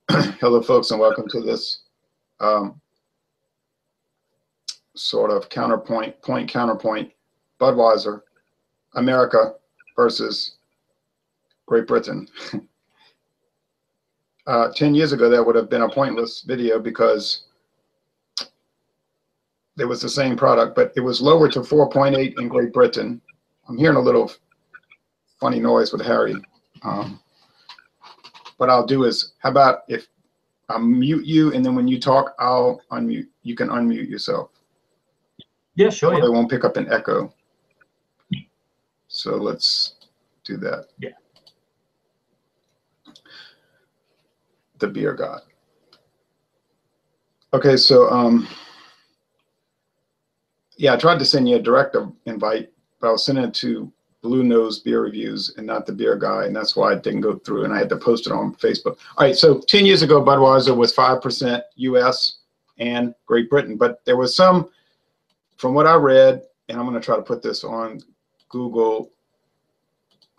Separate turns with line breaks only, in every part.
Hello, folks, and welcome to this sort of counterpoint, Budweiser, America versus Great Britain. 10 years ago, that would have been a pointless video because it was the same product, but it was lowered to 4.8 in Great Britain. I'm hearing a little funny noise with Harry. What I'll do is, how about if I'll mute you, and then when you talk, I'll unmute. You can unmute yourself.
Yeah, sure.
It won't pick up an echo. So let's do that.
Yeah.
The beer god. Okay, so yeah, I tried to send you a direct invite, but I was sending it to Bluenose Beer Reviews and not the beer guy, and that's why it didn't go through, and I had to post it on Facebook. All right, so 10 years ago, Budweiser was 5% US and Great Britain, but there was some, from what I read, and I'm going to try to put this on Google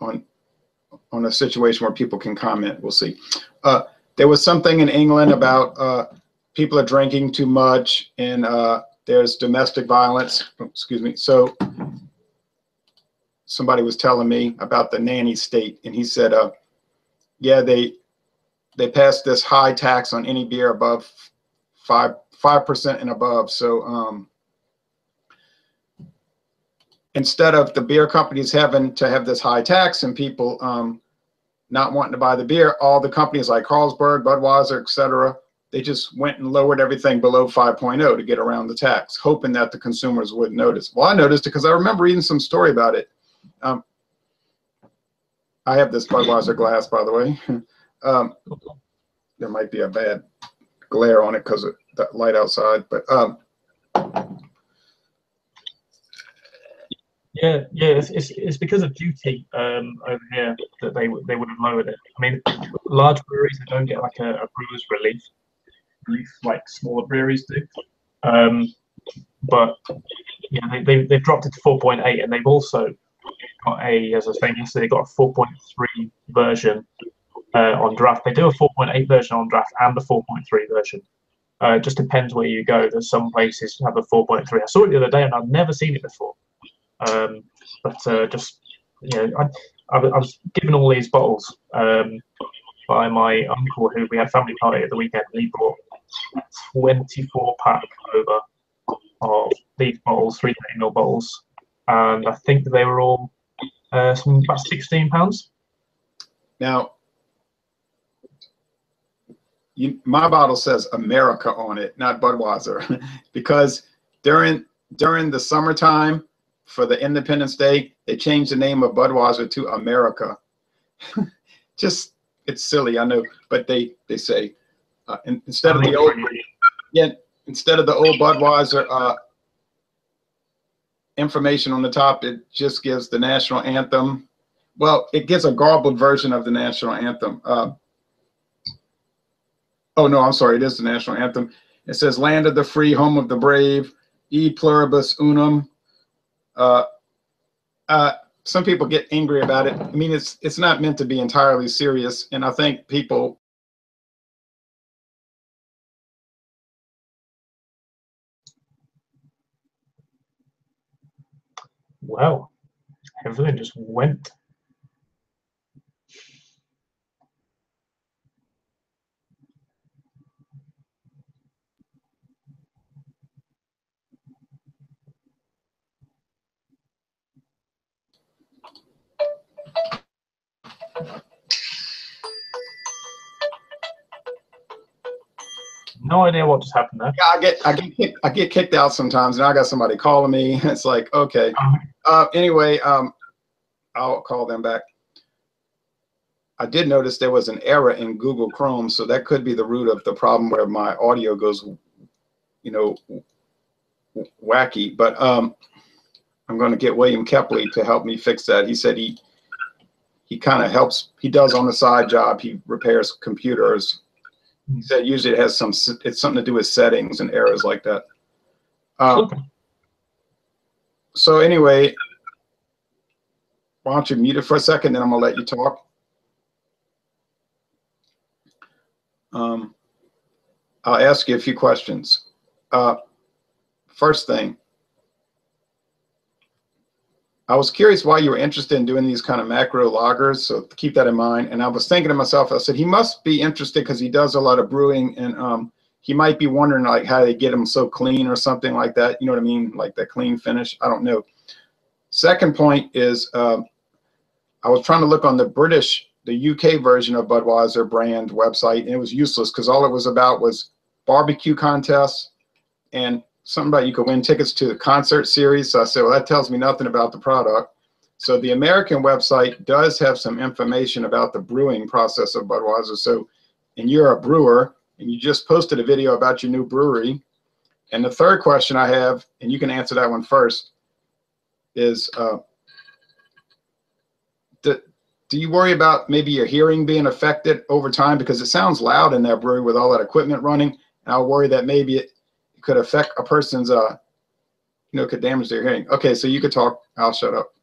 on a situation where people can comment. We'll see. There was something in England about people are drinking too much, and there's domestic violence. Excuse me. So somebody was telling me about the nanny state, and he said, yeah, they passed this high tax on any beer above 5% and above. So instead of the beer companies having to have this high tax and people not wanting to buy the beer, all the companies like Carlsberg, Budweiser, etc., they just went and lowered everything below 5.0 to get around the tax, hoping that the consumers wouldn't notice. Well, I noticed it because I remember reading some story about it. I have this Budweiser glass, by the way. There might be a bad glare on it because of that light outside, but
yeah, it's because of duty over here that they would have lowered it. I mean, large breweries, they don't get like a brewer's relief like smaller breweries do. But yeah, they've dropped it to 4.8, and they've also got as I was saying yesterday, they got a 4.3 version on draft. They do a 4.8 version on draft and a 4.3 version. It just depends where you go. There's some places that have a 4.3. I saw it the other day, and I've never seen it before. Just I was given all these bottles by my uncle, who we had family party at the weekend, and he brought 24-pack over of these bottles, 330ml bottles, and I think they were all about £16.
Now, my bottle says America on it, not Budweiser, because during the summertime for the Independence Day, they changed the name of Budweiser to America. Just, it's silly, I know, but they say instead of the old, instead of the old Budweiser information on the top, it just gives the national anthem. Well, it gives a garbled version of the national anthem. Oh no, I'm sorry, it is the national anthem. It says "Land of the free, home of the brave, e pluribus unum." Some people get angry about it. I mean, it's not meant to be entirely serious, and I think people.
Wow, everything just went. No idea what just happened there.
Yeah, I get kicked out sometimes, and I got somebody calling me. It's like, okay. Anyway, I'll call them back. I did notice there was an error in Google Chrome, so that could be the root of the problem where my audio goes, wacky. But I'm going to get William Kepley to help me fix that. He said he kind of helps. He does on the side job. He repairs computers. He said usually it has it's something to do with settings and errors like that.
Okay.
So anyway, why don't you mute it for a second, then I'm gonna let you talk. I'll ask you a few questions. First thing, I was curious why you were interested in doing these kind of macro lagers, so keep that in mind. And I was thinking to myself, I said, he must be interested because he does a lot of brewing, and he might be wondering like how they get them so clean or something like that. You know what I mean? Like that clean finish. I don't know. Second point is I was trying to look on the UK version of Budweiser brand website, and it was useless because all it was about was barbecue contests and something about you could win tickets to the concert series. So I said, well, that tells me nothing about the product. So the American website does have some information about the brewing process of Budweiser. So, and you're a brewer, and you just posted a video about your new brewery. And the third question I have, and you can answer that one first, is do you worry about maybe your hearing being affected over time? Because it sounds loud in that brewery with all that equipment running. And I worry that maybe it could affect a person's, could damage their hearing. Okay, so you could talk. I'll shut up.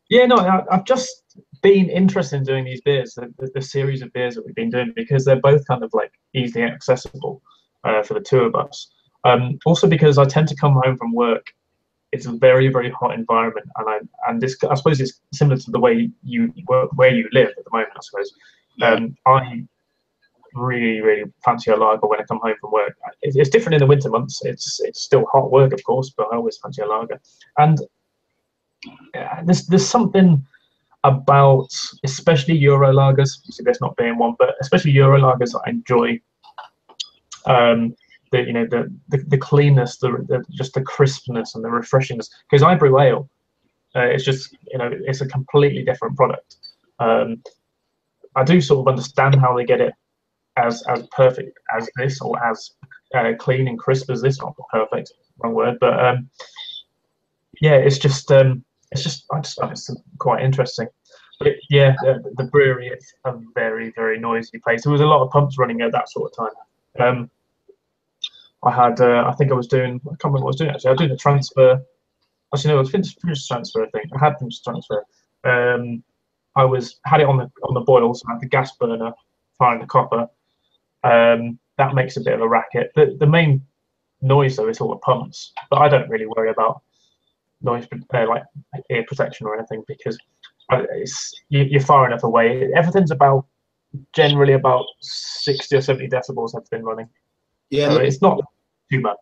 Yeah, no, I've just been interested in doing these beers, the series of beers that we've been doing, because they're both kind of like easily accessible for the two of us. Also because I tend to come home from work. It's a very, very hot environment, and this, I suppose, it's similar to the way you work, where you live at the moment, I suppose. I really, really fancy a lager when I come home from work. It's different in the winter months. It's still hot work, of course, but I always fancy a lager. And there's something about, especially Euro lagers, so there's not being one, but especially Euro lagers that I enjoy. The cleanness, just the crispness and the refreshingness. Because I brew ale, it's just, it's a completely different product. I do sort of understand how they get it as perfect as this, or as clean and crisp as this. Not perfect, wrong word, but yeah, I just find it's quite interesting. But yeah, the brewery is a very, very noisy place. There was a lot of pumps running at that sort of time. I had, I think I was doing, I can't remember what I was doing actually. I was doing a transfer. Actually, no, I was finished transfer, I think. I had finished transfer. I had it on the boil, so I had the gas burner firing the copper. That makes a bit of a racket. The main noise though is all the pumps, but I don't really worry about noise, like ear protection or anything, because you're far enough away. Everything's generally about 60 or 70 decibels. Everything running. Yeah, so it's not too bad.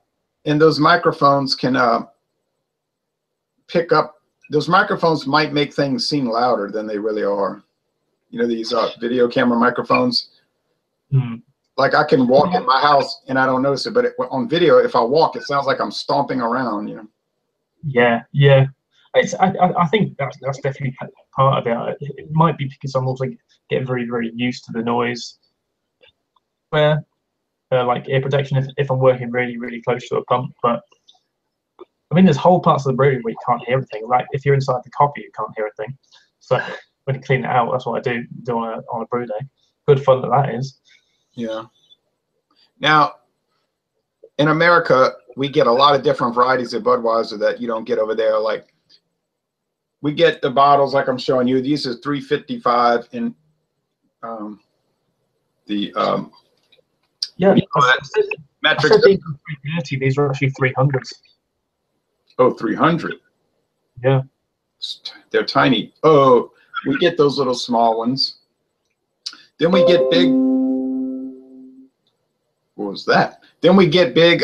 And those microphones can pick up. Those microphones might make things seem louder than they really are. These video camera microphones. Like I can walk in my house and I don't notice it, but on video, if I walk, it sounds like I'm stomping around.
Yeah. I think that's definitely part of it. It might be because I'm also getting very, very used to the noise. Where like ear protection if I'm working really, really close to a pump, but I mean there's whole parts of the brewery where you can't hear anything. Like if you're inside the copper, you can't hear anything. So when you clean it out, that's what I do on a brew day. Good fun that is.
Yeah. Now, in America, we get a lot of different varieties of Budweiser that you don't get over there. Like we get the bottles like I'm showing you. These are 355 in
yeah,
metric.
These are actually 300s.
Oh, 300.
Yeah.
They're tiny. Oh, we get those little small ones. Then we get big. What was that? Then we get big.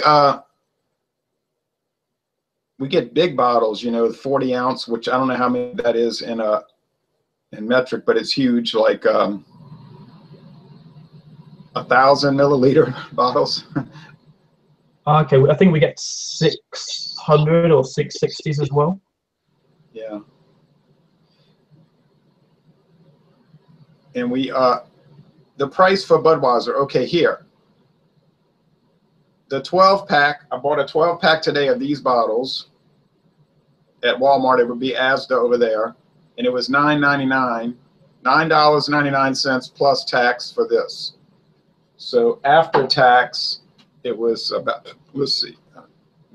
We get big bottles. 40 ounce, which I don't know how many that is in metric, but it's huge. Like 1,000 milliliter bottles.
Okay, I think we get 600 or 660s as well.
Yeah. And we the price for Budweiser. Okay, here. The 12-pack. I bought a 12-pack today of these bottles at Walmart. It would be Asda over there, and it was $9.99, $9.99 plus tax for this. So after tax, it was about, let's see,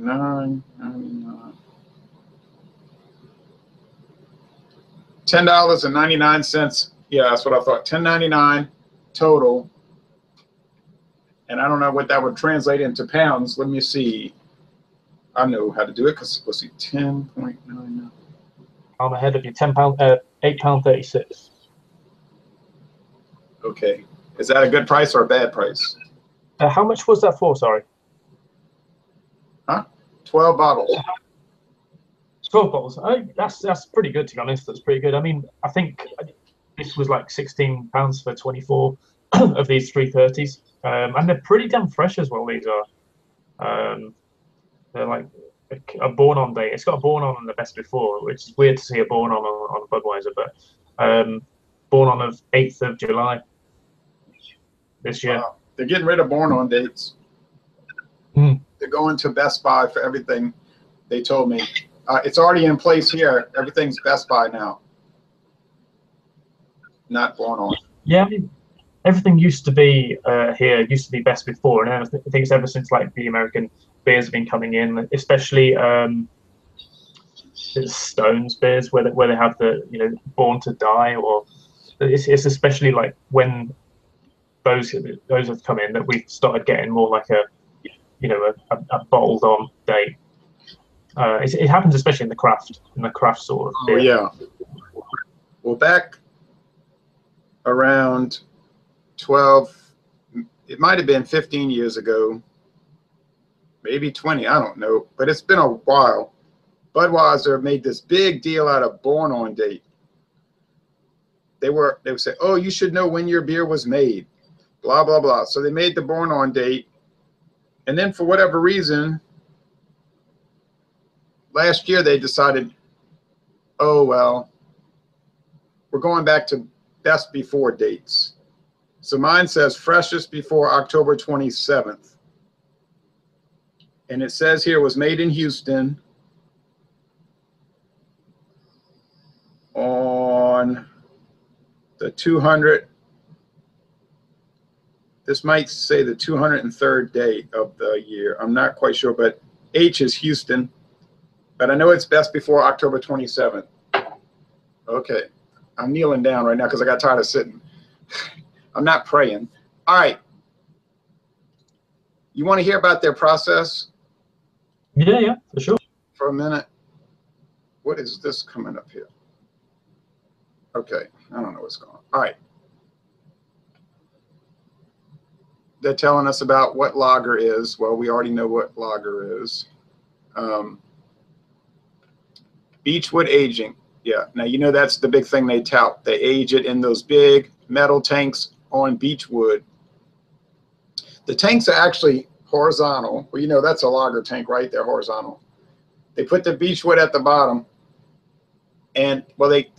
$9.99. $10.99. Yeah, that's what I thought. $10.99 total. And I don't know what that would translate into pounds. Let me see. I know how to do it because let's see, 10.99.
I'm ahead of you. £10, £8.36.
Okay. Is that a good price or a bad price?
How much was that for? Sorry.
Huh? 12 bottles.
12 bottles. That's pretty good, to be honest. That's pretty good. I mean, I think this was like £16 for 24 of these 330s, and they're pretty damn fresh as well. These are. They're like a born on date. It's got a born on the best before, which is weird to see a born on Budweiser, but born on of 8th of July this year.
They're getting rid of born on dates. They're going to Best Buy for everything. They told me it's already in place here. Everything's Best Buy now, not born on.
Yeah, I mean, everything used to be here. Used to be best before, and I think it's ever since like the American beers have been coming in, especially Stones beers, where they have the Born to Die, or it's especially like when those have come in that we've started getting more like a bottled on date. It happens especially in the craft sort of beer.
Oh yeah. Well, back around 12, it might have been 15 years ago, maybe 20, I don't know, but it's been a while. Budweiser made this big deal out of born on date. They would say, oh, you should know when your beer was made, blah, blah, blah. So they made the born on date. And then for whatever reason, last year they decided, oh, well, we're going back to best before dates. So mine says freshest before October 27th. And it says here was made in Houston on the 200. This might say the 203rd day of the year. I'm not quite sure, but H is Houston. But I know it's best before October 27th. Okay. I'm kneeling down right now because I got tired of sitting. I'm not praying. All right. You want to hear about their process?
Yeah, for sure.
For a minute. What is this coming up here? Okay. I don't know what's going on. All right. They're telling us about what lager is. Well, we already know what lager is. Beechwood aging. Yeah. Now, that's the big thing they tout. They age it in those big metal tanks on beechwood. The tanks are actually horizontal. Well, that's a lager tank, right? They're horizontal. They put the beechwood at the bottom, and well, they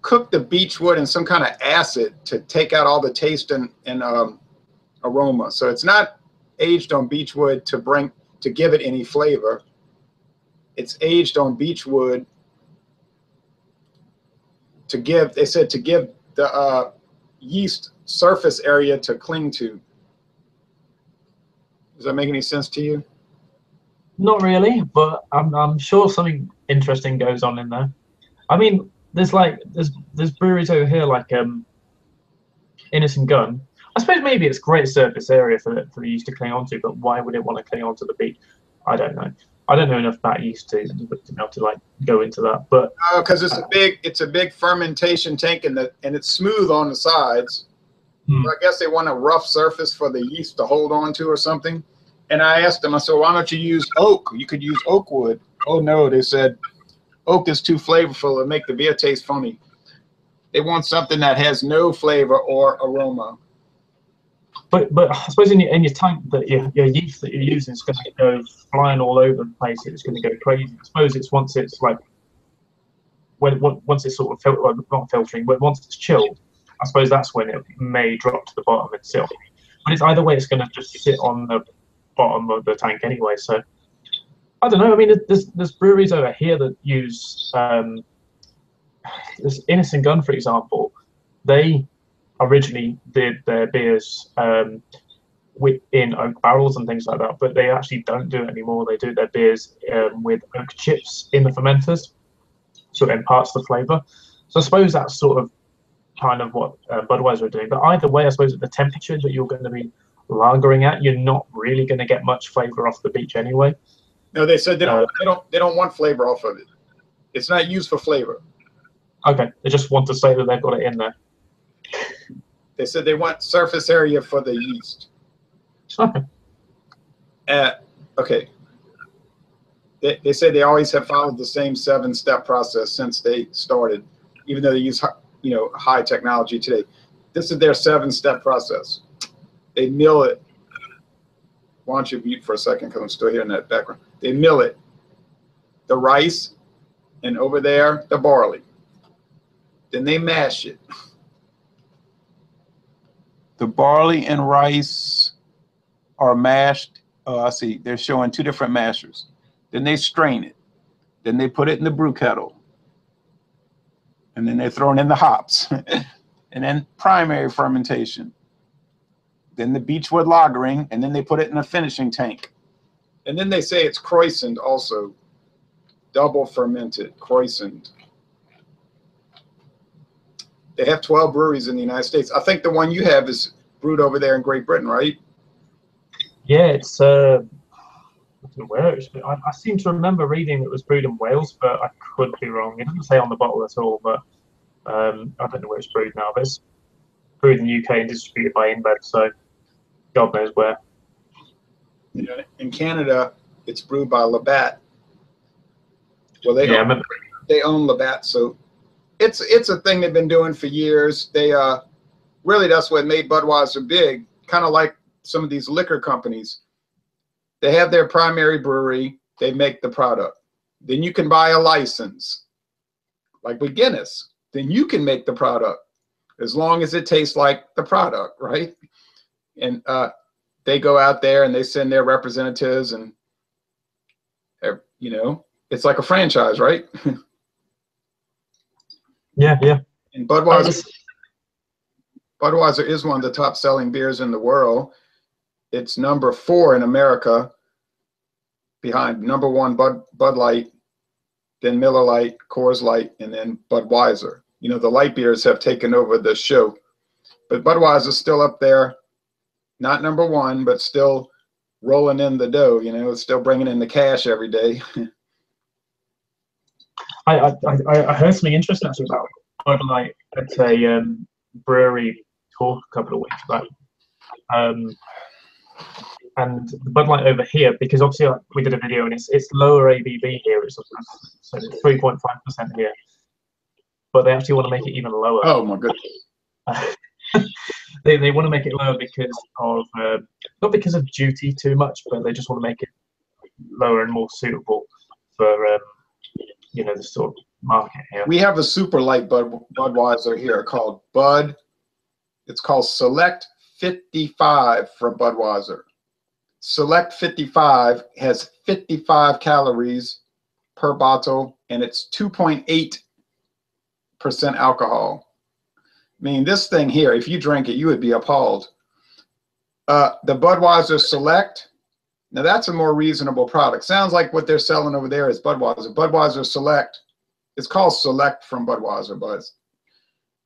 cook the beechwood in some kind of acid to take out all the taste and aroma. So it's not aged on beechwood to give it any flavor. It's aged on beechwood to give the yeast surface area to cling to. Does that make any sense to you?
Not really, but I'm sure something interesting goes on in there. I mean, there's breweries over here like Innocent Gun. I suppose maybe it's great surface area for the yeast to cling onto, but why would it want to cling onto the beet? I don't know. I don't know enough about yeast to be able to like go into that. But
because it's a big fermentation tank and it's smooth on the sides. So I guess they want a rough surface for the yeast to hold on to or something. And I asked them, I said, why don't you use oak? You could use oak wood. Oh no, they said oak is too flavorful and make the beer taste funny. They want something that has no flavor or aroma.
But I suppose in your tank that your yeast that you're using is going to go flying all over the place. It's going to go crazy. I suppose once it's sort of not filtering, but once it's chilled, I suppose that's when it may drop to the bottom itself. But it's either way, it's going to just sit on the bottom of the tank anyway. So I don't know. I mean, there's breweries over here that use this Innocent Gun, for example. They originally did their beers in oak barrels and things like that, but they actually don't do it anymore. They do their beers with oak chips in the fermenters, so it imparts the flavor. So I suppose that's sort of kind of what Budweiser are doing. But either way, I suppose at the temperature that you're going to be lagering at, you're not really going to get much flavor off the beach anyway.
No, they said they don't want flavor off of it. It's not used for flavor.
Okay, they just want to say that they've got it in there.
They said they want surface area for the yeast.
Okay.
Okay. They say they always have followed the same 7-step process since they started, even though they use high technology today. This is their 7-step process. They mill it. Why don't you mute for a second because I'm still hearing that background. They mill it, the rice, and over there the barley. Then they mash it. The barley and rice are mashed. I see. They're showing 2 different mashers. Then they strain it. Then they put it in the brew kettle. And then they're throwing in the hops. And then primary fermentation. Then the beechwood lagering, and then they put it in a finishing tank. And then they say it's croissant also. Double fermented, croissant. They have 12 breweries in the United States. I think the one you have is brewed over there in Great Britain, right?
Yeah, it's where I seem to remember reading it was brewed in Wales, but I could be wrong. It doesn't say on the bottle at all, but I don't know where it's brewed now. But it's brewed in the UK and distributed by InBev, so God knows where.
In Canada, it's brewed by Labatt. Well, they own Labatt, so it's a thing they've been doing for years. They really, that's what made Budweiser big. Kind of like some of these liquor companies. They have their primary brewery. They make the product. Then you can buy a license, like with Guinness. Then you can make the product as long as it tastes like the product, right? And they go out there and they send their representatives, and it's like a franchise, right?
Yeah.
And Budweiser is one of the top selling beers in the world. It's number 4 in America, behind number 1 Bud Light, then Miller Lite, Coors Light, and then Budweiser. The light beers have taken over the show, but Budweiser's still up there, not number 1, but still rolling in the dough. It's still bringing in the cash every day.
I heard something interesting actually about Bud Light at a brewery talk a couple of weeks back. And the Bud Light over here, because obviously we did a video and it's lower ABV here, it's 3.5% here, but they actually want to make it even lower.
Oh my goodness.
They want to make it lower because of not because of duty too much, but they just want to make it lower and more suitable for the sort of market here. We have a super light Budweiser here called Bud. It's called Select 55 from Budweiser. Select 55 has 55 calories per bottle, and it's 2.8% alcohol. I mean, this thing here, if you drank it, you would be appalled. The Budweiser Select, now that's a more reasonable product. Sounds like what they're selling over there is Budweiser. Budweiser Select, it's called Select from Budweiser, but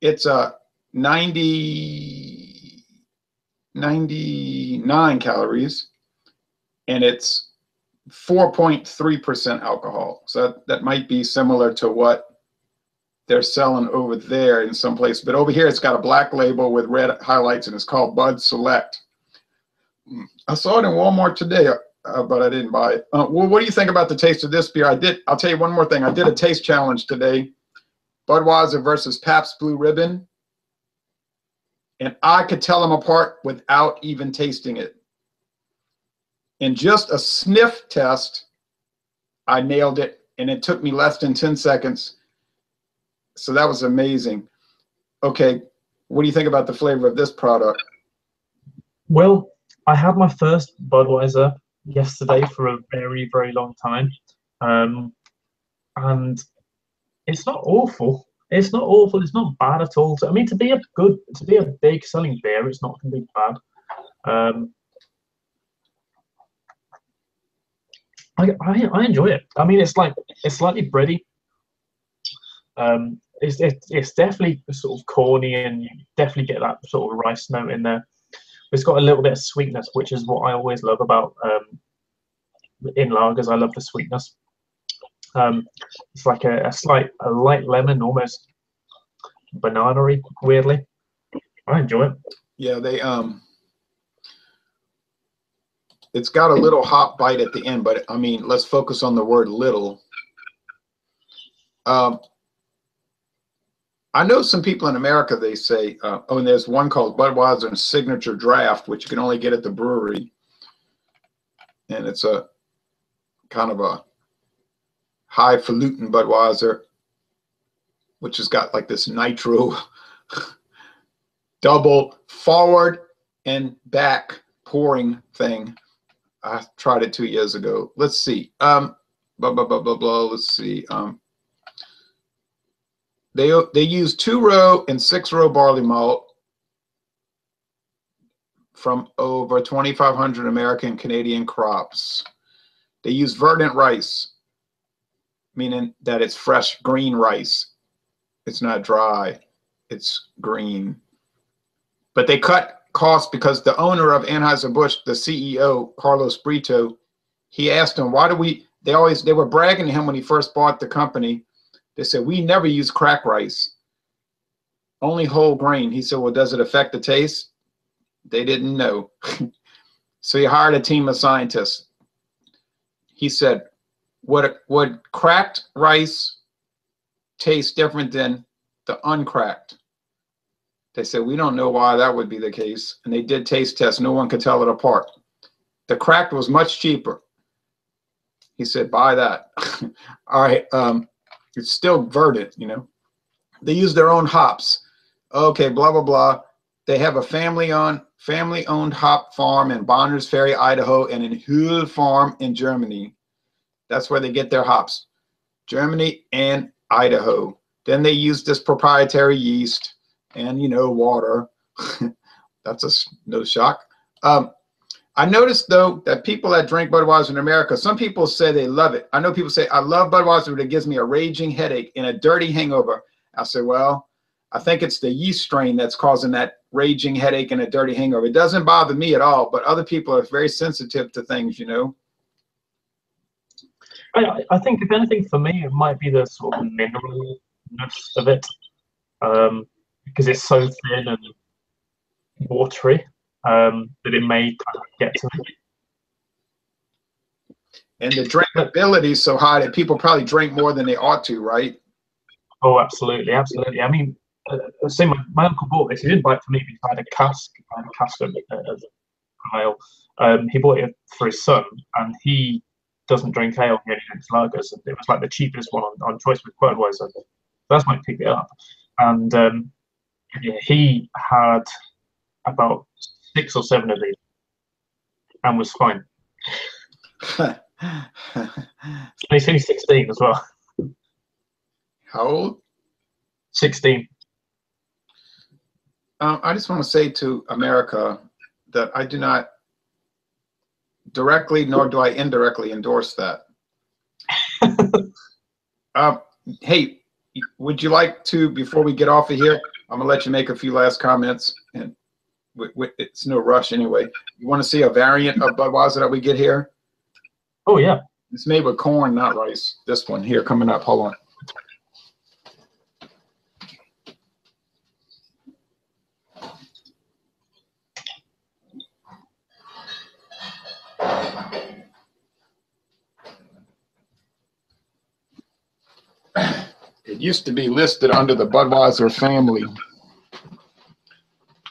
it's 99 calories, and it's 4.3% alcohol. So that might be similar to what they're selling over there in some place. But over here, it's got a black label with red highlights, and it's called Bud Select. I saw it in Walmart today, but I didn't buy it. Well, what do you think about the taste of this beer? I'll tell you one more thing. I did a taste challenge today, Budweiser versus Pabst Blue Ribbon, and I could tell them apart without even tasting it. In just a sniff test, I nailed it, and it took me less than 10 seconds. So that was amazing. Okay, what do you think about the flavor of this product? Well, I had my first Budweiser yesterday for a very, very long time. And it's not awful. It's not awful. It's not bad at all. I mean, to be a big selling beer, it's not going to be bad. I enjoy it. I mean, it's slightly bready. it's definitely sort of corny, and you definitely get that sort of rice note in there. It's got a little bit of sweetness, which is what I always love about in lagers. I love the sweetness. It's like a light lemon, almost banana-y, weirdly. I enjoy it.
Yeah, they it's got a little hop bite at the end, but I mean, let's focus on the word little. I know some people in America, they say, oh, and there's one called Budweiser Signature Draft, which you can only get at the brewery. And it's a kind of a highfalutin Budweiser, which has got like this nitro double forward and back pouring thing. I tried it 2 years ago. Let's see. Let's see. They use 2-row and 6-row barley malt from over 2,500 American and Canadian crops. They use verdant rice, meaning that it's fresh green rice. It's not dry. It's green. But they cut costs because the owner of Anheuser-Busch, the CEO, Carlos Brito, he asked him, why do we, they were bragging to him when he first bought the company. They said, we never use crack rice, only whole grain. He said, well, does it affect the taste? They didn't know. So he hired a team of scientists. He said, would cracked rice taste different than the uncracked? They said, we don't know why that would be the case. And they did taste tests. No one could tell it apart. The cracked was much cheaper. He said, buy that. All right. It's still verdant, you know. They use their own hops. Okay, blah, blah, blah. They have a family-owned hop farm in Bonners Ferry, Idaho, and in Hühl Farm in Germany. That's where they get their hops. Germany and Idaho. Then they use this proprietary yeast and, you know, water. That's no shock. I noticed, though, that people that drink Budweiser in America, some people say they love it. I know people say, I love Budweiser, but it gives me a raging headache and a dirty hangover. I say, well, I think it's the yeast strain that's causing that raging headache and a dirty hangover. It doesn't bother me at all, but other people are very sensitive to things, you know.
I think, if anything, for me, it might be the sort of mineralness of it, because it's so thin and watery. That it may kind of get to me.
And the drinkability is so high that people probably drink more than they ought to, right?
Oh, absolutely, absolutely. I mean, say my uncle bought this. He didn't buy it for me because I had a cask of ale. He bought it for his son, and he doesn't drink ale. He only drinks lagers. And it was like the cheapest one on choice with Budweiser. So that's why I picked it up. And yeah, he had about 6 or 7 of these and was fine. He's only 16 as well.
How old?
16.
I just want to say to America that I do not directly nor do I indirectly endorse that. Hey, would you like to, before we get off of here, I'm going to let you make a few last comments, and it's no rush anyway. You want to see a variant of Budweiser that we get here?
Oh, yeah.
It's made with corn, not rice. This one here coming up. Hold on. It used to be listed under the Budweiser family,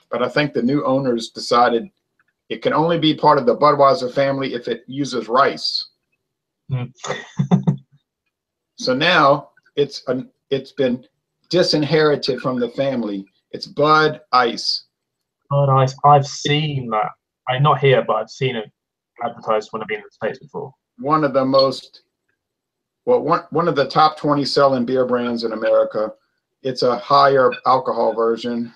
but I think the new owners decided it can only be part of the Budweiser family if it uses rice. Mm. So now it's been disinherited from the family. It's Bud Ice.
Bud Ice. I've seen that. I'm not here, but I've seen it advertised when I've been in the States before.
One of the most, well, one of the top 20 selling beer brands in America. It's a higher alcohol version.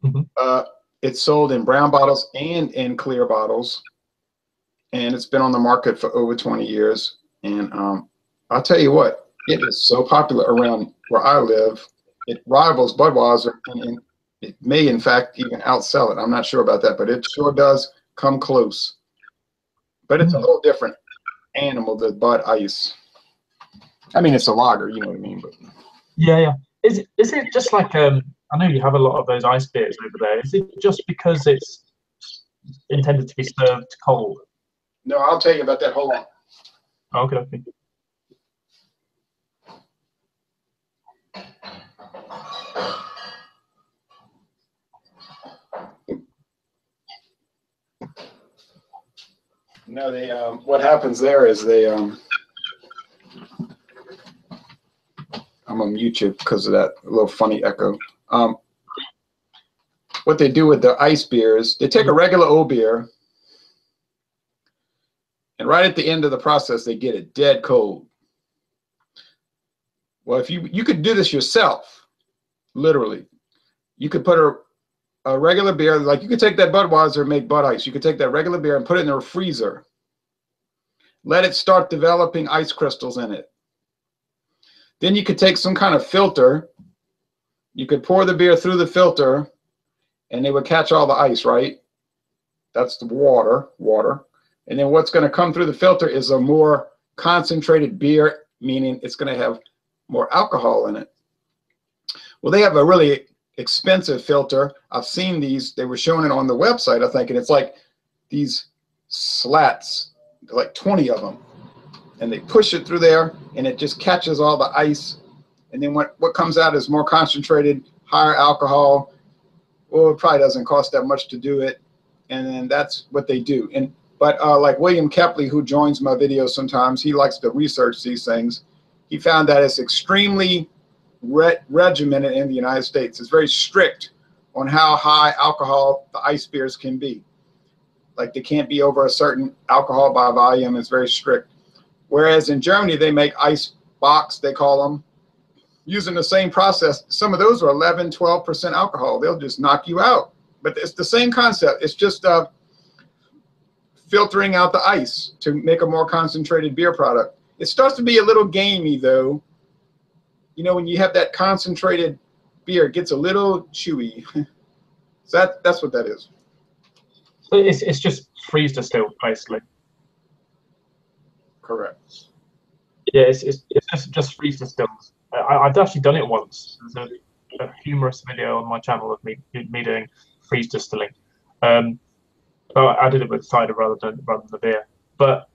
Mm-hmm. It's sold in brown bottles and in clear bottles, and it's been on the market for over 20 years. And I'll tell you what, it is so popular around where I live, it rivals Budweiser, and it may in fact even outsell it. I'm not sure about that, but it sure does come close. But it's a little different animal than Bud Ice. I mean, it's a lager, you know what I mean? But
yeah. Is it just like I know you have a lot of those ice beers over there. Is it just because it's intended to be served cold?
no, I'll tell you about that. Hold on.
Okay.
No, they what happens there is they I'm gonna mute you because of that little funny echo. What they do with the ice beers, they take a regular old beer, and right at the end of the process, they get it dead cold. Well, if you could do this yourself, literally, you could put a regular beer, like you could take that Budweiser and make Bud Ice. You could take that regular beer and put it in a freezer. Let it start developing ice crystals in it. Then you could take some kind of filter. You could pour the beer through the filter, and they would catch all the ice, right? That's the water. And then what's going to come through the filter is a more concentrated beer, meaning it's going to have more alcohol in it. Well, they have a really expensive filter. I've seen these. They were showing it on the website, I think, and it's like these slats, like 20 of them. And they push it through there, and it just catches all the ice. And then what comes out is more concentrated, higher alcohol. Well, it probably doesn't cost that much to do it. And then that's what they do. But like William Kepley, who joins my videos sometimes, he likes to research these things. He found that it's extremely regimented in the United States. It's very strict on how high alcohol the ice beers can be. Like they can't be over a certain alcohol by volume. It's very strict. Whereas in Germany, they make ice box, they call them, using the same process. Some of those are 11, 12% alcohol. They'll just knock you out. But it's the same concept. It's just filtering out the ice to make a more concentrated beer product. It starts to be a little gamey, though. You know, when you have that concentrated beer, it gets a little chewy. So that's what that is.
So it's just freeze distilled, basically.
Correct.
Yeah, it's just freeze distilled. I've actually done it once. There's a humorous video on my channel of me doing freeze distilling. But I did it with cider rather than the beer. But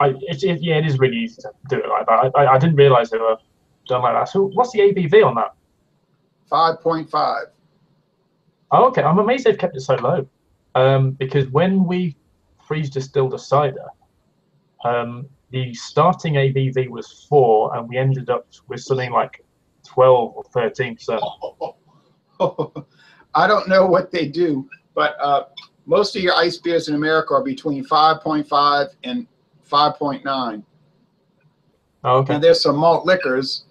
it is really easy to do it like that. I didn't realize they were done like that. So what's the ABV on that?
5.5.
Oh, okay. I'm amazed they've kept it so low. Because when we freeze distilled a cider, the starting ABV was 4, and we ended up with something like 12 or 13%.
I don't know what they do, but most of your ice beers in America are between 5.5 and 5.9.
Oh, okay.
And there's some malt liquors.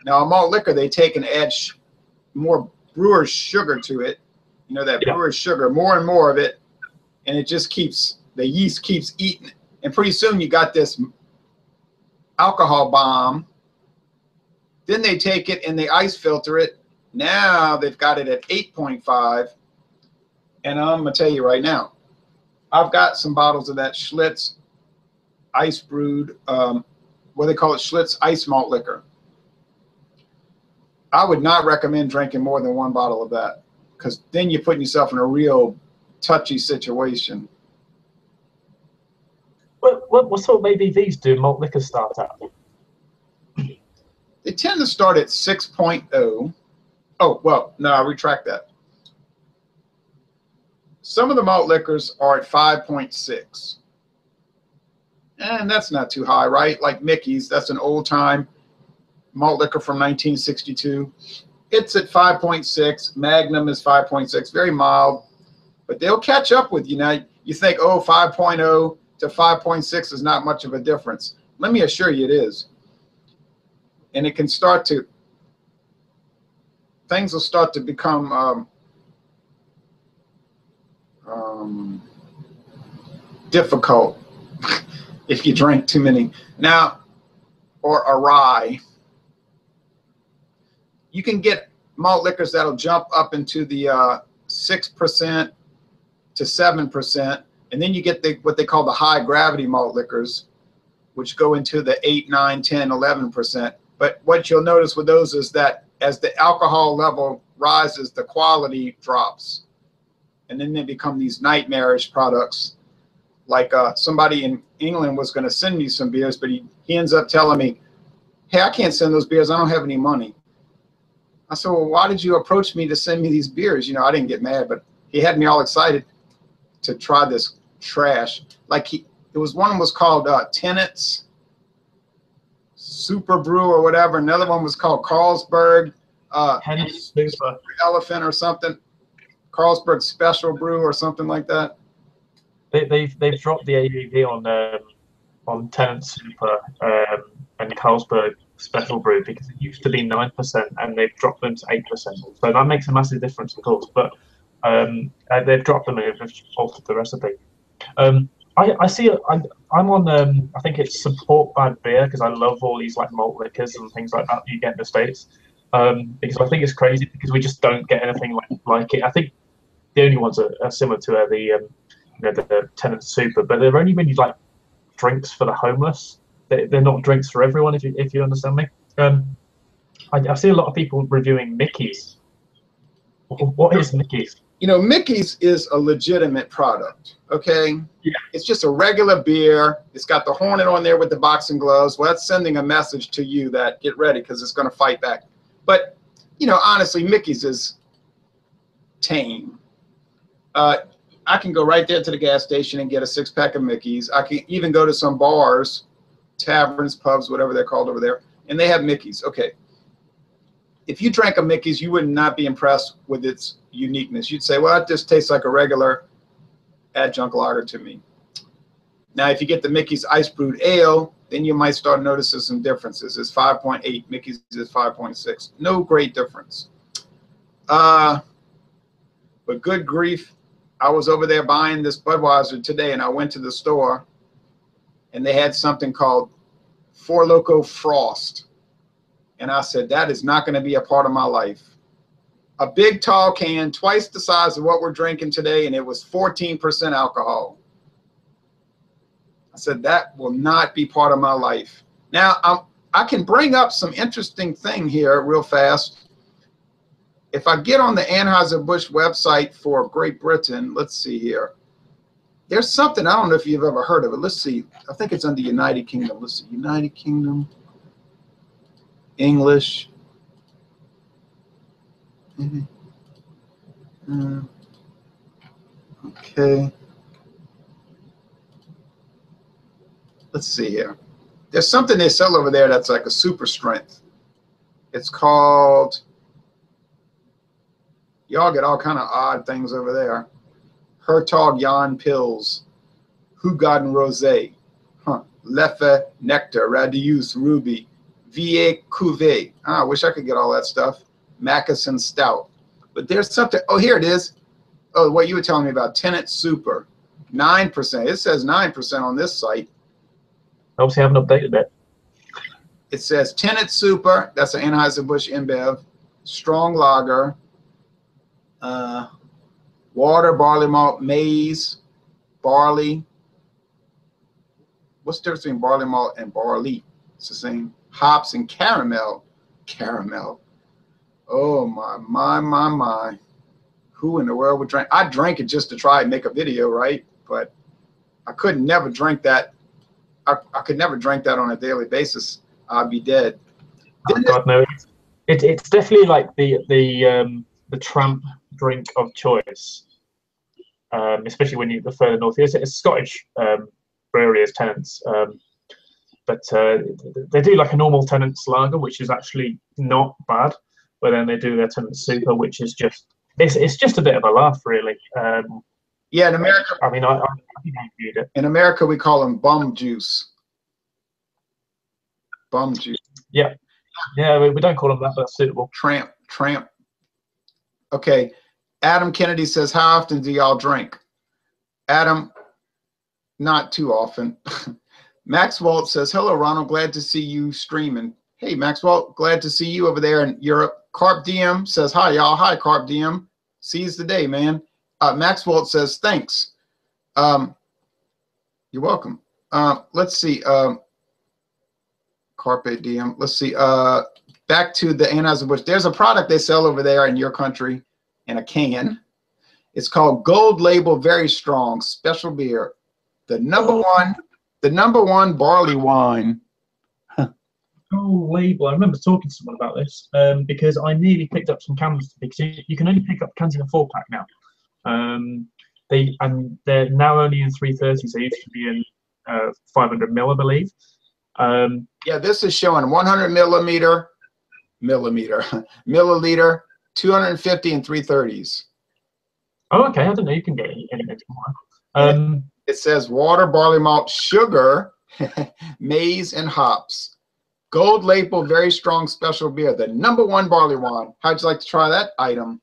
Now, a malt liquor, they take and add more brewer's sugar to it. You know, that brewer's sugar, more and more of it, and it just keeps, the yeast keeps eating it. And pretty soon you got this alcohol bomb. Then they take it and they ice filter it. Now they've got it at 8.5. And I'm going to tell you right now, I've got some bottles of that Schlitz ice brewed, what they call it, Schlitz ice malt liquor. I would not recommend drinking more than 1 bottle of that, because then you're putting yourself in a real touchy situation.
What sort of ABVs do malt liquors start at?
They tend to start at 6.0. Oh, well, no, I retract that. Some of the malt liquors are at 5.6. And that's not too high, right? Like Mickey's, that's an old-time malt liquor from 1962. It's at 5.6. Magnum is 5.6, very mild. But they'll catch up with you. Now, you think, oh, 5.0 to 5.6 is not much of a difference. Let me assure you it is. And it can start to, things will start to become difficult if you drink too many. Now, or a rye. you can get malt liquors that'll jump up into the 6% to 7%, and then you get what they call the high gravity malt liquors, which go into the 8, 9, 10, 11%. But what you'll notice with those is that as the alcohol level rises, the quality drops, and then they become these nightmarish products. Like somebody in England was going to send me some beers, but he ends up telling me, hey, I can't send those beers. I don't have any money. I said, well, why did you approach me to send me these beers? You know, I didn't get mad, but he had me all excited to try this trash. Like it was one was called Tenet's Super Brew or whatever. Another one was called Carlsberg
Super
Elephant or something. Carlsberg Special Brew or something like that.
They've dropped the ABV on Tenet's Super and Carlsberg Special Brew because it used to be 9% and they've dropped them to 8%. So that makes a massive difference, of course. But they've dropped them and they've altered the recipe. I see. I'm on. I think it's Support Bad Beer because I love all these like malt liquors and things like that you get in the States. Because I think it's crazy because we just don't get anything like it. I think the only ones are similar to the Tenet's Super, but they're only really like drinks for the homeless. They're not drinks for everyone. If you understand me. I see a lot of people reviewing Mickey's. What is Mickey's?
You know, Mickey's is a legitimate product, okay?
Yeah.
It's just a regular beer. It's got the Hornet on there with the boxing gloves. Well, that's sending a message to you that get ready because it's going to fight back. But, you know, honestly, Mickey's is tame. I can go right there to the gas station and get a 6-pack of Mickey's. I can even go to some bars, taverns, pubs, whatever they're called over there, and they have Mickey's. Okay. If you drank a Mickey's, you would not be impressed with its uniqueness. You'd say, well, it just tastes like a regular adjunct lager to me. Now, if you get the Mickey's Ice Brewed Ale, then you might start noticing some differences. It's 5.8. Mickey's is 5.6. No great difference. But good grief, I was over there buying this Budweiser today, and I went to the store, and they had something called Four Loko Frost. And I said, that is not going to be a part of my life. A big, tall can, twice the size of what we're drinking today, and it was 14% alcohol. I said, that will not be part of my life. Now, I can bring up some interesting thing here real fast. If I get on the Anheuser-Busch website for Great Britain, let's see here. There's something, I don't know if you've ever heard of it. Let's see. I think it's under United Kingdom. Let's see, United Kingdom. English. Okay. Let's see here. There's something they sell over there that's like a super strength. It's called, y'all get all kind of odd things over there. Hertog Jan Pils, Hugoden Rosé, Leffe Nectar, Radius Ruby, Vie Cuvée. I wish I could get all that stuff. Macassin Stout. But there's something, oh, here it is. Oh, what you were telling me about, Tenet's Super, 9%. It says 9% on this site.
Obviously, I haven't updated it.
It says Tenet's Super, that's an Anheuser-Busch InBev, strong lager, water, barley malt, maize, barley. What's the difference between barley malt and barley? It's the same. Hops and caramel. Caramel. Oh, my. Who in the world would drink? I drank it just to try and make a video, right? But I could never drink that. I could never drink that on a daily basis. I'd be dead.
Oh, God, no. It's definitely like the tramp drink of choice, especially when you're further north. It's a Scottish brewery as Tenet's, but they do like a normal Tenet's lager, which is actually not bad. But then they do their Tenet's Super, which is just it's just a bit of a laugh, really.
Yeah, in America.
I mean, I think I reviewed it.
In America, we call them bum juice. Bum juice.
Yeah, we don't call them that, but that's suitable.
Tramp. Okay, Adam Kennedy says, how often do y'all drink? Adam, not too often. Max Walt says, hello, Ronald. Glad to see you streaming. Hey, Maxwell, glad to see you over there in Europe. Carp DM says, hi, y'all. Hi, Carp DM. Seize the day, man. Maxwell says, thanks. You're welcome. Let's see. Carpe Diem. Let's see. Back to the Anheuser-Busch. There's a product they sell over there in your country in a can. It's called Gold Label Very Strong Special Beer. The number one barley wine.
Gold Label. I remember talking to someone about this because I nearly picked up some cans because you can only pick up cans in a 4-pack now. They're now only in 330s. They used to be in 500 ml, I believe.
Yeah, this is showing 100 milliliter, 250 and 330s.
Oh, okay. I didn't know you can get it anymore.
It says water, barley malt, sugar, maize, and hops. Gold Label Very Strong Special Beer, the number one barley wine. How'd you like to try that item?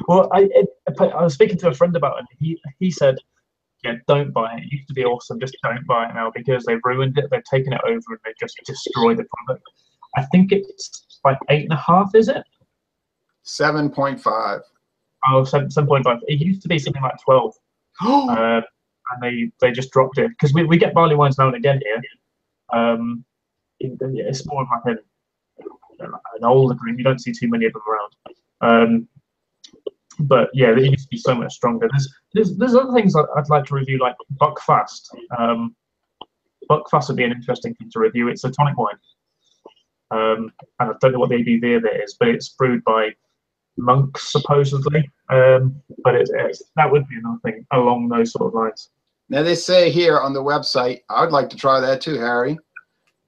Well, I was speaking to a friend about it, and he said, yeah, don't buy it. It used to be awesome. Just don't buy it now because they've ruined it. They've taken it over and they've just destroyed the product. I think it's like 8.5, is it?
7.5.
Oh, 7.5. It used to be something like 12. And they just dropped it because we get barley wines now and again here. It's more of like an older drink. You don't see too many of them around. But yeah, it used to be so much stronger. There's other things I'd like to review, like Buckfast. Buckfast would be an interesting thing to review. It's a tonic wine. And I don't know what the ABV of it is, but it's brewed by monks supposedly. But that would be another thing along those sort of lines.
Now they say here on the website, I would like to try that too, Harry,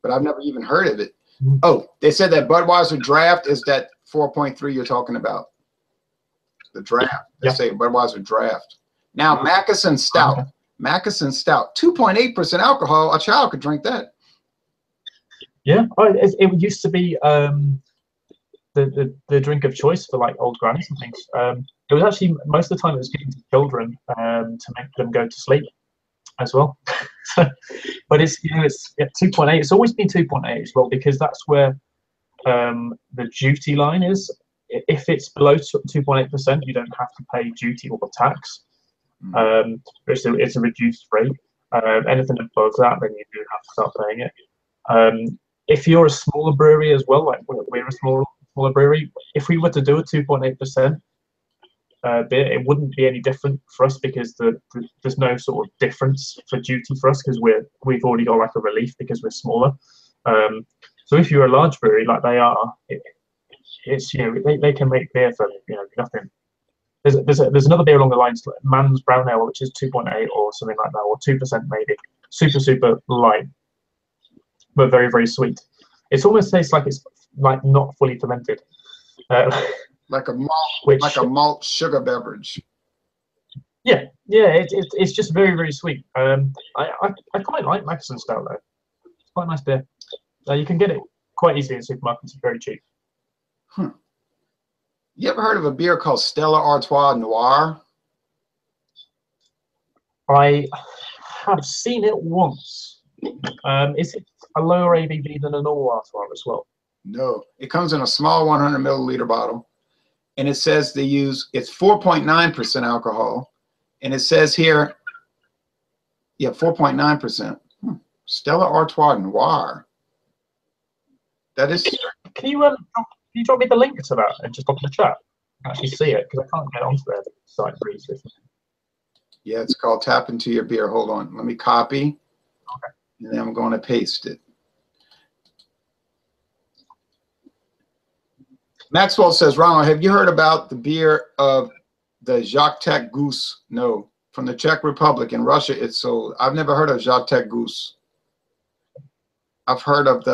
but I've never even heard of it. Oh, they said that Budweiser Draft is that 4.3 you're talking about. The draft. They say Budweiser Draft. Now, Mackeson Stout. Mackeson Stout, 2.8% alcohol. A child could drink that.
Yeah, it used to be the drink of choice for like old grannies and things. It was actually most of the time it was given to children to make them go to sleep as well. But it's 2.8. It's always been 2.8 as well because that's where the duty line is. If it's below 2.8%, you don't have to pay duty or tax. It's a reduced rate. Anything above that, then you do have to start paying it. If you're a smaller brewery as well, like we're a smaller brewery, if we were to do a 2.8% beer, it wouldn't be any different for us because there's no sort of difference for duty for us because we've already got like a relief because we're smaller. So if you're a large brewery like they are, it's they can make beer for nothing. There's another beer along the lines, like Man's Brown Ale, which is 2.8 or something like that, or 2% maybe. Super light, but very very sweet. It almost tastes like it's like not fully fermented.
Like a malt sugar beverage.
Yeah, it's just very very sweet. I quite like Mackeson Stout though. It's quite a nice beer. You can get it quite easily in supermarkets. It's very cheap.
You ever heard of a beer called Stella Artois Noir?
I have seen it once. Is it a lower ABV than a normal Artois as well?
No, it comes in a small 100 milliliter bottle, and it says it's 4.9% alcohol, and it says here, 4.9%. Stella Artois Noir. That is.
Can you drop me the link to that and just pop in the chat? I can actually see it because I can't get onto their site very easily.
Yeah, it's called Tap Into Your Beer. Hold on, let me copy, and then I'm going to paste it. Maxwell says, Ronald, have you heard about the beer of the Jacques Tech Goose? No, from the Czech Republic. In Russia, it's sold. I've never heard of Jacques Tech Goose. I've heard of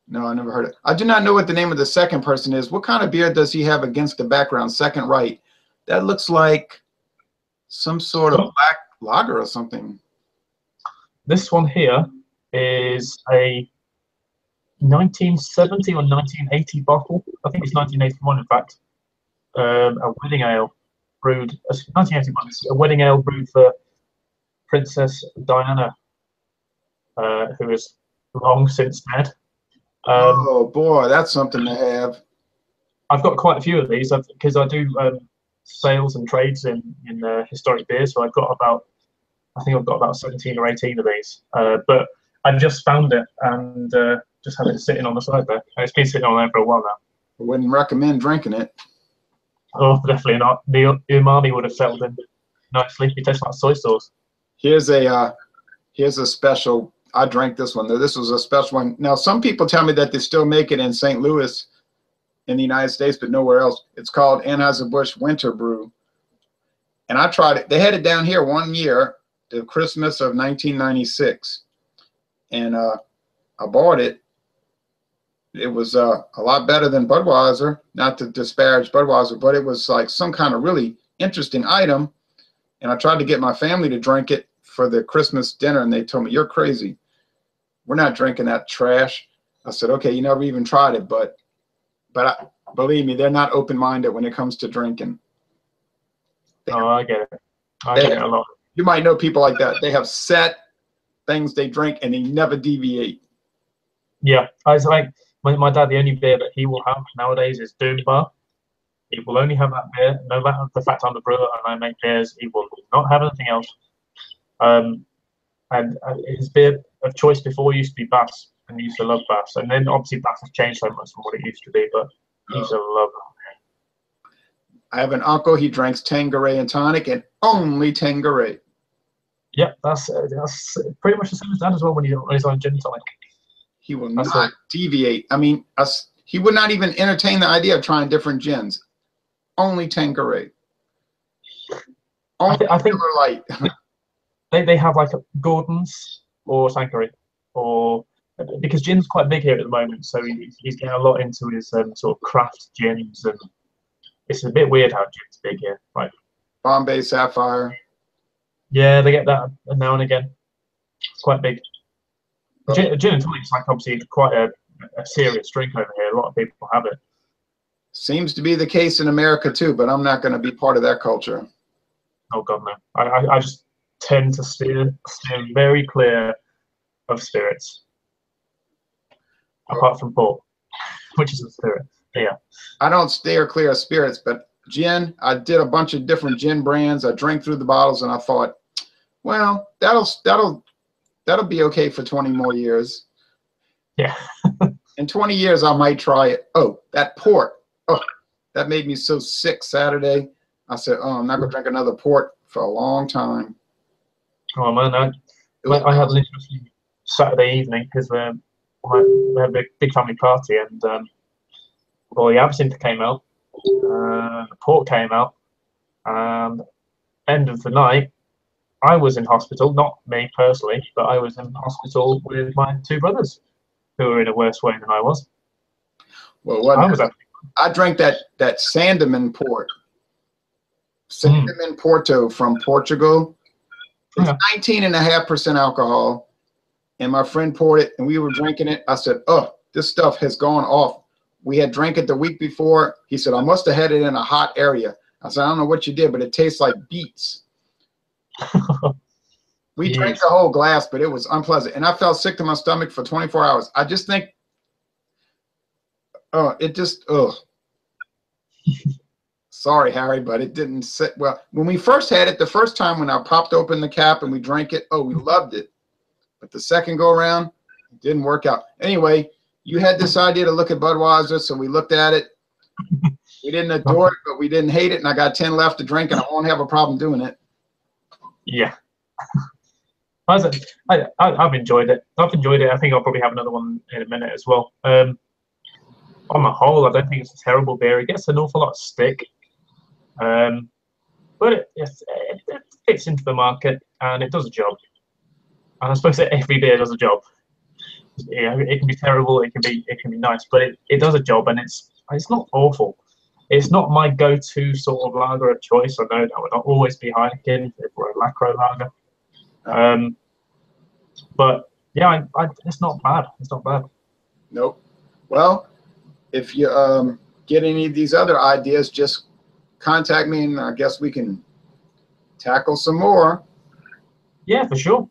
no, I never heard it. I do not know what the name of the second person is. What kind of beer does he have against the background? Second right. That looks like some sort of black lager or something.
This one here is a 1970 or 1980 bottle. I think it's 1981, in fact. A wedding ale brewed. 1981. It's a wedding ale brewed for Princess Diana, who is long since dead.
Oh boy, that's something to have.
I've got quite a few of these because I do sales and trades in historic beer. So I think I've got about 17 or 18 of these. But I just found it and just had it sitting on the side there. And it's been sitting on there for a while now.
I wouldn't recommend drinking it.
Oh, definitely not. The umami would have settled in nicely. It tastes like soy sauce.
Here's a special. I drank this one. This was a special one. Now, some people tell me that they still make it in St. Louis in the United States, but nowhere else. It's called Anheuser-Busch Winter Brew. And I tried it. They had it down here one year, the Christmas of 1996. And I bought it. It was a lot better than Budweiser, not to disparage Budweiser, but it was like some kind of really interesting item. And I tried to get my family to drink it for the Christmas dinner, and they told me, "You're crazy. We're not drinking that trash." I said, "Okay, you never even tried it, but believe me, they're not open-minded when it comes to drinking."
Oh, I get it. I get it a lot.
You might know people like that. They have set things they drink, and they never deviate.
Yeah, I was like, my dad, the only beer that he will have nowadays is Doom Bar. He will only have that beer, no matter the fact I'm the brewer and I make beers. He will not have anything else. And his beer of choice before used to be Bass, and he used to love Bass. And then obviously Bass has changed so much from what it used to be, but he used to love that.
I have an uncle. He drinks Tanqueray and tonic, and only Tanqueray.
Yeah, that's pretty much the same as Dad as well when he's on gin tonic.
He will not deviate. I mean, he would not even entertain the idea of trying different gins. Only Tanqueray. Only
I think
Light.
they have like a Gordon's or Tanqueray, or because gin's quite big here at the moment, so he's getting a lot into his sort of craft gins, and it's a bit weird how gin's big here. Like
Bombay Sapphire.
Yeah, they get that now and again. It's quite big. Gin and tonic is like obviously quite a serious drink over here. A lot of people have it.
Seems to be the case in America too, but I'm not going to be part of that culture.
Oh God, no! I just tend to steer very clear of spirits, apart from port, which is a spirit. Yeah.
I don't steer clear of spirits, but gin. I did a bunch of different gin brands. I drank through the bottles, and I thought, well, that'll be okay for 20 more years.
Yeah.
In 20 years, I might try it. Oh, that port. Oh, that made me so sick Saturday. I said, oh, I'm not going to drink another port for a long time.
Oh, man. I had an interesting Saturday evening because we had a big family party, and well, the absinthe came out, the port came out, and end of the night, I was in hospital, not me personally, but I was in hospital with my two brothers, who were in a worse way than I was.
Well, I drank that Sandeman port. Sandeman Porto from Portugal. It's 19.5% alcohol. And my friend poured it, and we were drinking it. I said, oh, this stuff has gone off. We had drank it the week before. He said, I must have had it in a hot area. I said, I don't know what you did, but it tastes like beets. We drank the whole glass, but it was unpleasant. And I felt sick to my stomach for 24 hours. I just think, sorry, Harry, but it didn't sit well. When we first had it, the first time when I popped open the cap and we drank it, we loved it. But the second go around, it didn't work out. Anyway, you had this idea to look at Budweiser, so we looked at it. We didn't adore it, but we didn't hate it, and I got 10 left to drink, and I won't have a problem doing it.
Yeah. I've enjoyed it. I've enjoyed it. I think I'll probably have another one in a minute as well. On the whole, I don't think it's a terrible beer. It gets an awful lot of stick. But it fits into the market, and it does a job. And I suppose that every beer does a job. Yeah, it can be terrible, it can be nice, but it does a job, and it's not awful. It's not my go-to sort of lager of choice. I know that would not always be Heineken if we're a Lacro lager. But yeah, it's not bad. It's not bad.
Nope. Well, if you get any of these other ideas, just contact me, and I guess we can tackle some more.
Yeah, for sure.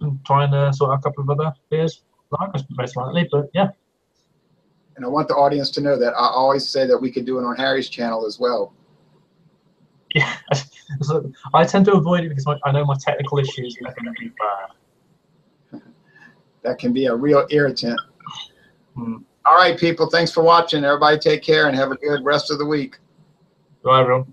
I'm trying to sort out a couple of other beers, lagers most likely, but yeah.
And I want the audience to know that I always say that we could do it on Harry's channel as well.
Yeah, so I tend to avoid it because I know my technical issues are going to be bad.
That can be a real irritant.
Mm.
All right, people. Thanks for watching. Everybody take care and have a good rest of the week.
Bye, everyone.